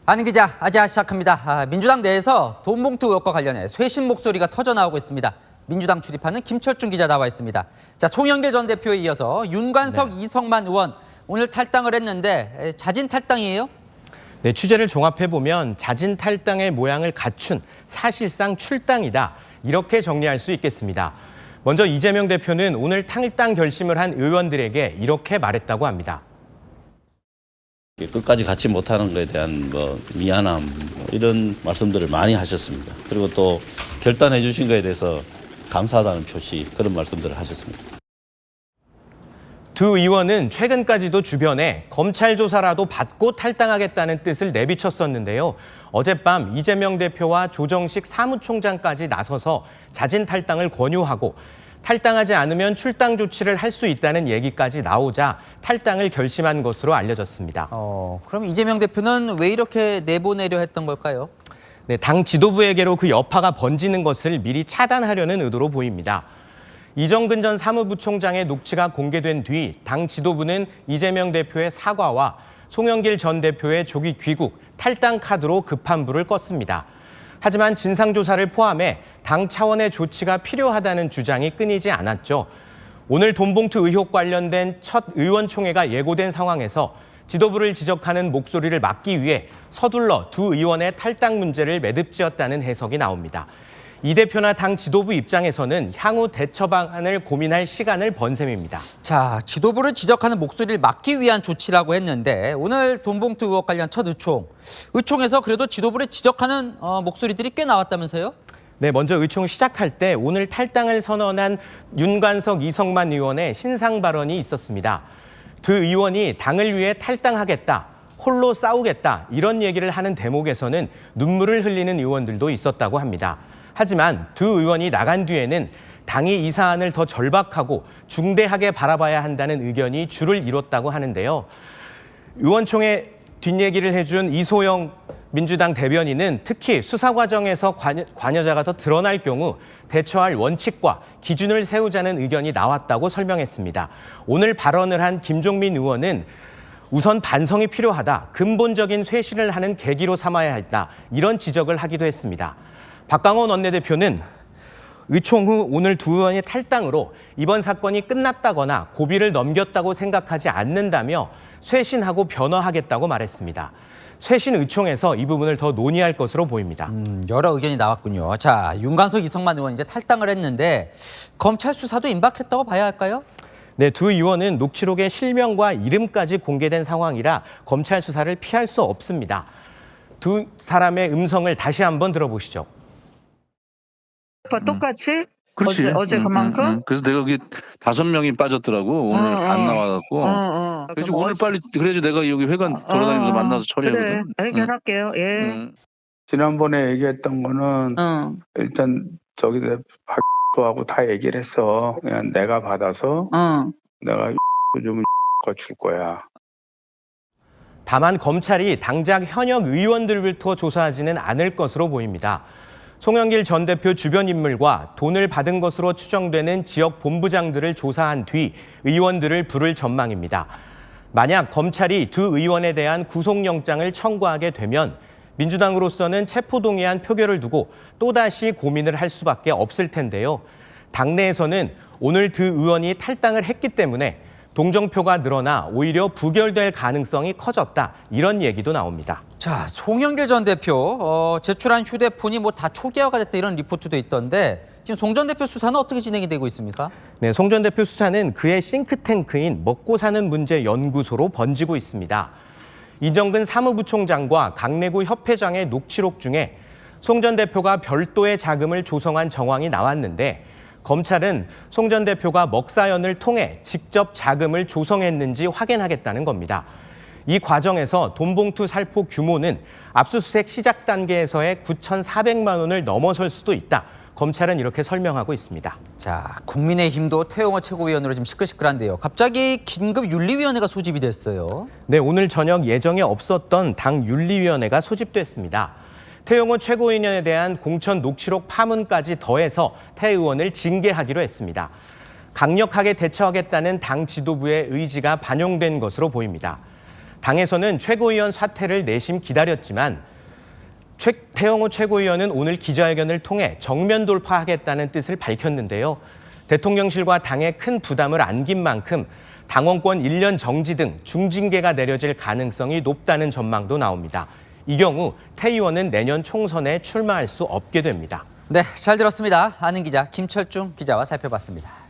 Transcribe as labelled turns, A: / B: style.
A: 안은 기자, 아자 시작합니다. 민주당 내에서 돈봉투 의혹과 관련해 쇄신 목소리가 터져나오고 있습니다. 민주당 출입하는 김철중 기자 나와 있습니다. 자, 송영길 전 대표에 이어서 윤관석, 이성만 의원 오늘 탈당을 했는데 자진 탈당이에요?
B: 네, 취재를 종합해보면 자진 탈당의 모양을 갖춘 사실상 출당이다. 이렇게 정리할 수 있겠습니다. 먼저 이재명 대표는 오늘 탈당 결심을 한 의원들에게 이렇게 말했다고 합니다.
C: 끝까지 같이 못하는 것에 대한 미안함 이런 말씀들을 많이 하셨습니다. 그리고 또 결단해 주신 것에 대해서 감사하다는 표시 그런 말씀들을 하셨습니다.
B: 두 의원은 최근까지도 주변에 검찰 조사라도 받고 탈당하겠다는 뜻을 내비쳤었는데요. 어젯밤 이재명 대표와 조정식 사무총장까지 나서서 자진 탈당을 권유하고 탈당하지 않으면 출당 조치를 할 수 있다는 얘기까지 나오자 탈당을 결심한 것으로 알려졌습니다.
A: 그럼 이재명 대표는 왜 이렇게 내보내려 했던 걸까요?
B: 네, 당 지도부에게로 그 여파가 번지는 것을 미리 차단하려는 의도로 보입니다. 이정근 전 사무부총장의 녹취가 공개된 뒤 당 지도부는 이재명 대표의 사과와 송영길 전 대표의 조기 귀국, 탈당 카드로 급한 불을 껐습니다. 하지만 진상조사를 포함해 당 차원의 조치가 필요하다는 주장이 끊이지 않았죠. 오늘 돈봉투 의혹 관련된 첫 의원총회가 예고된 상황에서 지도부를 지적하는 목소리를 막기 위해 서둘러 두 의원의 탈당 문제를 매듭지었다는 해석이 나옵니다. 이 대표나 당 지도부 입장에서는 향후 대처 방안을 고민할 시간을 번 셈입니다.
A: 자, 지도부를 지적하는 목소리를 막기 위한 조치라고 했는데 오늘 돈봉투 의혹 관련 첫 의총에서 그래도 지도부를 지적하는 목소리들이 꽤 나왔다면서요?
B: 네, 먼저 의총 시작할 때 오늘 탈당을 선언한 윤관석, 이성만 의원의 신상 발언이 있었습니다. 두 의원이 당을 위해 탈당하겠다, 홀로 싸우겠다 이런 얘기를 하는 대목에서는 눈물을 흘리는 의원들도 있었다고 합니다. 하지만 두 의원이 나간 뒤에는 당이 이 사안을 더 절박하고 중대하게 바라봐야 한다는 의견이 줄을 이뤘다고 하는데요. 의원총회 뒷얘기를 해준 이소영 민주당 대변인은 특히 수사 과정에서 관여자가 더 드러날 경우 대처할 원칙과 기준을 세우자는 의견이 나왔다고 설명했습니다. 오늘 발언을 한 김종민 의원은 우선 반성이 필요하다, 근본적인 쇄신을 하는 계기로 삼아야 했다, 이런 지적을 하기도 했습니다. 박강원 원내대표는 의총 후 오늘 두 의원의 탈당으로 이번 사건이 끝났다거나 고비를 넘겼다고 생각하지 않는다며 쇄신하고 변화하겠다고 말했습니다. 쇄신 의총에서 이 부분을 더 논의할 것으로 보입니다.
A: 여러 의견이 나왔군요. 자, 윤관석, 이성만 의원 이제 탈당을 했는데 검찰 수사도 임박했다고 봐야 할까요?
B: 네, 두 의원은 녹취록의 실명과 이름까지 공개된 상황이라 검찰 수사를 피할 수 없습니다. 두 사람의 음성을 다시 한번 들어보시죠.
D: 똑같이?
E: 그렇지.
D: 어제 그만큼?
E: 그래서 내가 여기 5명이 빠졌더라고. 오늘 안 나와갖고. 그래서 오늘 빨리, 그래야지 내가 여기 회관 돌아다니면서 만나서 처리하거든.
D: 그래, 해결할게요. 예.
F: 지난번에 얘기했던 거는 일단 저기서 박도하고 다 얘기를 했어. 그냥 내가 받아서 내가 좀 줄 거야.
B: 다만 검찰이 당장 현역 의원들부터 조사하지는 않을 것으로 보입니다. 송영길 전 대표 주변 인물과 돈을 받은 것으로 추정되는 지역 본부장들을 조사한 뒤 의원들을 부를 전망입니다. 만약 검찰이 두 의원에 대한 구속영장을 청구하게 되면 민주당으로서는 체포동의안 표결을 두고 또다시 고민을 할 수밖에 없을 텐데요. 당내에서는 오늘 두 의원이 탈당을 했기 때문에 동정표가 늘어나 오히려 부결될 가능성이 커졌다, 이런 얘기도 나옵니다.
A: 자, 송영길 전 대표 제출한 휴대폰이 다 초기화가 됐다 이런 리포트도 있던데 지금 송 전 대표 수사는 어떻게 진행이 되고 있습니까?
B: 네, 송 전 대표 수사는 그의 싱크탱크인 먹고 사는 문제 연구소로 번지고 있습니다. 이정근 사무부총장과 강내구 협회장의 녹취록 중에 송 전 대표가 별도의 자금을 조성한 정황이 나왔는데 검찰은 송 전 대표가 먹사연을 통해 직접 자금을 조성했는지 확인하겠다는 겁니다. 이 과정에서 돈봉투 살포 규모는 압수수색 시작 단계에서의 9,400만 원을 넘어설 수도 있다. 검찰은 이렇게 설명하고 있습니다.
A: 자, 국민의힘도 태영호 최고위원으로 지금 시끌시끌한데요. 갑자기 긴급윤리위원회가 소집이 됐어요.
B: 네, 오늘 저녁 예정에 없었던 당 윤리위원회가 소집됐습니다. 태영호 최고위원에 대한 공천 녹취록 파문까지 더해서 태 의원을 징계하기로 했습니다. 강력하게 대처하겠다는 당 지도부의 의지가 반영된 것으로 보입니다. 당에서는 최고위원 사퇴를 내심 기다렸지만 태영호 최고위원은 오늘 기자회견을 통해 정면 돌파하겠다는 뜻을 밝혔는데요. 대통령실과 당에 큰 부담을 안긴 만큼 당원권 1년 정지 등 중징계가 내려질 가능성이 높다는 전망도 나옵니다. 이 경우 태 의원은 내년 총선에 출마할 수 없게 됩니다.
A: 네, 잘 들었습니다. 아는 기자 김철중 기자와 살펴봤습니다.